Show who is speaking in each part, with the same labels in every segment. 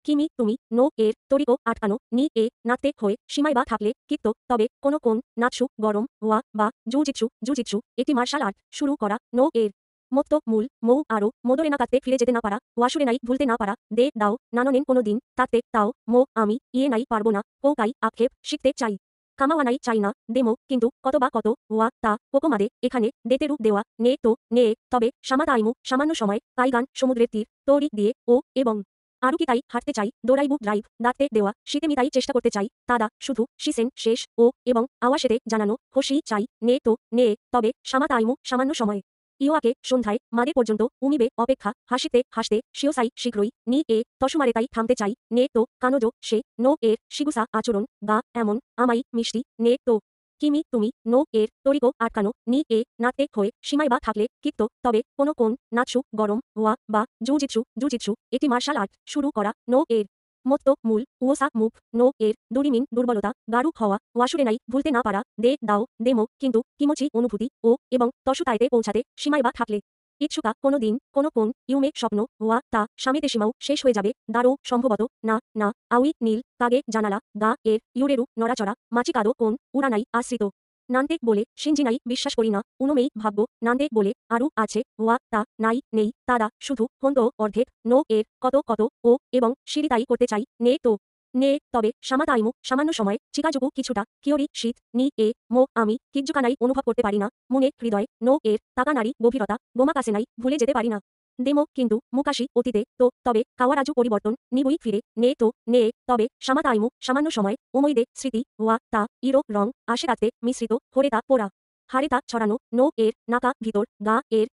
Speaker 1: কিমি তুমি নো এর তরিকো আটকানো নি এ নাতে হয়ে সীমায় বা থাকলে কিত্ত তবে কোনো কোন নাৎসু গরম ওয়া বা জুজিৎসু একটি মার্শাল আর্ট শুরু করা নো এর মত্ত মূল মৌ আরো মোদরে নাকাতে ফিরে যেতে না পারা ওয়াসুরে নাই ভুলতে না পারা দে দাও নাননেন কোনো দিন তাতে তাও মো আমি ইয়ে নাই পারবো না কৌকাই আক্ষেপ শিখতে চাই কামাওয়ানাই চাই না দেমো কিন্তু কত বা কত ওয়া তা কোকোমাদে এখানে দেতে রূপ দেওয়া নে তো নে তবে সামাতাইমু সামান্য সময় কাইগান সমুদ্রের তীর তৌরি দিয়ে ও এবং আরু কি তাই হাঁটতে চাই দোরাইবু ড্রাইভ দাঁতে দেওয়া শীতে মি তাই চেষ্টা করতে চাই তাদা শুধু শিসেন শেষ ও এবং আওয়াশেতে জানানো হোসি চাই নে তো নে তবে সামাতাইমু সামান্য সময় ইওয়াকে সন্ধ্যায় মাদে পর্যন্ত উমিবে অপেক্ষা হাসিতে হাসতে শিওসাই শীঘ্রই নি এ তসুমারে তাই থামতে চাই নে তো কানোজো সে নো এর শিগুসা আচরণ গা এমন আমাই মিষ্টি নে তো কিমি তুমি নো এর তরিকো আটকানো নি এ নাতে হয়ে সীমায় বা থাকলে কিত্ত তবে কোনো কোন নাৎসু গরম ওয়া বা জুজিৎসু একটি মার্শাল আর্ট শুরু করা নো এর মত্ত মূল উওসা মুখ নো এর দুরিমিন দুর্বলতা গারু হওয়া ওয়াসুরে নাই ভুলতে না পারা দে দাও দেমো কিন্তু কিমোচি অনুভূতি ও এবং তসুতায়তে পৌঁছাতে সীমায় বা থাকলে ইচ্ছুকা কোনো দিন কোনো কোন ইউমে স্বপ্ন ওয়া তা স্বামীতে সীমাও শেষ হয়ে যাবে দারো সম্ভবত না না আউই নীল কাগে জানালা গা এর ইউরেরু নড়াচড়া মাচিকাদো কোন উড়ানাই আশ্রিত নান্তে বলে সিনজিনাই বিশ্বাস করি না উনুমেই ভাগ্য নান্তে বলে আরু আছে ওয়া তা নাই নেই তাদা শুধু হন্ত অর্ধেক নো এর কত কত ও এবং সিঁড়িতাই করতে চাই নে তো নে তবে সামাতাইমু সামান্য সময় চিকাজুকু কিছুটা কিওরি শীত নি এ মো আমি কিজ্জুকানাই অনুভব করতে পারি না মনে হৃদয় নো এর তাকানারি গভীরতা গোমাকাসেনাই ভুলে যেতে পারি না দেমো কিন্তু মুকাশি অতীতে তো তবে কাওয়ারাজু পরিবর্তন নিবুই ফিরে নে তো নে তবে সামাতাইমু সামান্য সময় ওমইদে স্মৃতি ওয়া তা ইরো রং আসে রাতে মিশ্রিত হরেতা পোড়া হারেতা ছড়ানো নো এর নাকা ভিতর গা এর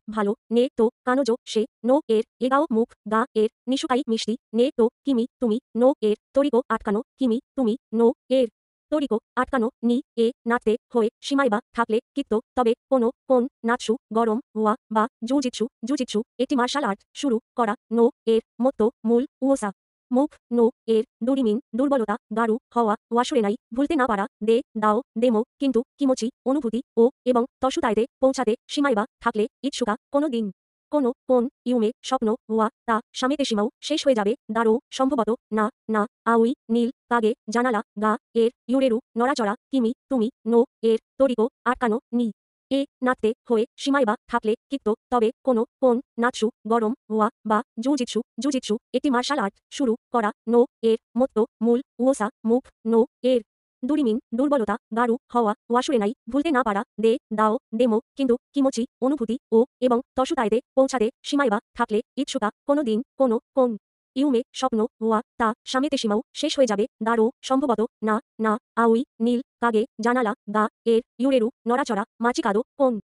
Speaker 1: ভালো নে তো কানোজো সে নো এর এগাও মুখ গা এর নিশুকাই মিষ্টি নে তো কিমি তুমি নো এর তরিকো আটকানো কিমি তুমি নো এর তরিকো আটকানো নি এ নাতে হয়ে সীমায় বা থাকলে কিত্ত তবে কোনো কোন নাৎসু গরম ওয়া বা জুজিৎসু একটি মার্শাল আর্ট শুরু করা নো এর মত্ত মূল উওসা মুখ নো এর দুরিমিন দুর্বলতা গারু হওয়া ওয়াসুরে নাই ভুলতে না পারা দে দাও দেমো কিন্তু কিমোচি অনুভূতি ও এবং তসুতায়তে পৌঁছাতে সীমায় বা থাকলে ইচ্ছুকা কোনো দিন কোনো কোন ইউমে স্বপ্ন ওয়া তা স্বামীতে সীমাও শেষ হয়ে যাবে দারো সম্ভবত না না আউই নীল কাগে জানালা গা এর ইউরেরু নড়াচড়া কিমি তুমি নো এর তরিকো আটকানো নি এ নাতে হয়ে সীমায় বা থাকলে কিত্ত তবে কোনো কোন নাৎসু গরম ওয়া বা জুজিৎসু একটি মার্শাল আর্ট শুরু করা নো এর মত্ত মূল উওসা মুখ নো এর দুরিমিন দুর্বলতা গারু হওয়া ওয়াসুরে নাই ভুলতে না পারা দে দাও দেমো কিন্তু কিমোচি অনুভূতি ও এবং তসুতায়তে পৌঁছাতে সীমায় বা থাকলে ইচ্ছুকা কোনো দিন কোনো কোন ইউমে স্বপ্ন ওয়া তা স্বামীতে সীমাও শেষ হয়ে যাবে দারো সম্ভবত না না আউই নীল কাগে জানালা গা এর ইউরেরু নড়াচড়া মাচিকাদো কোন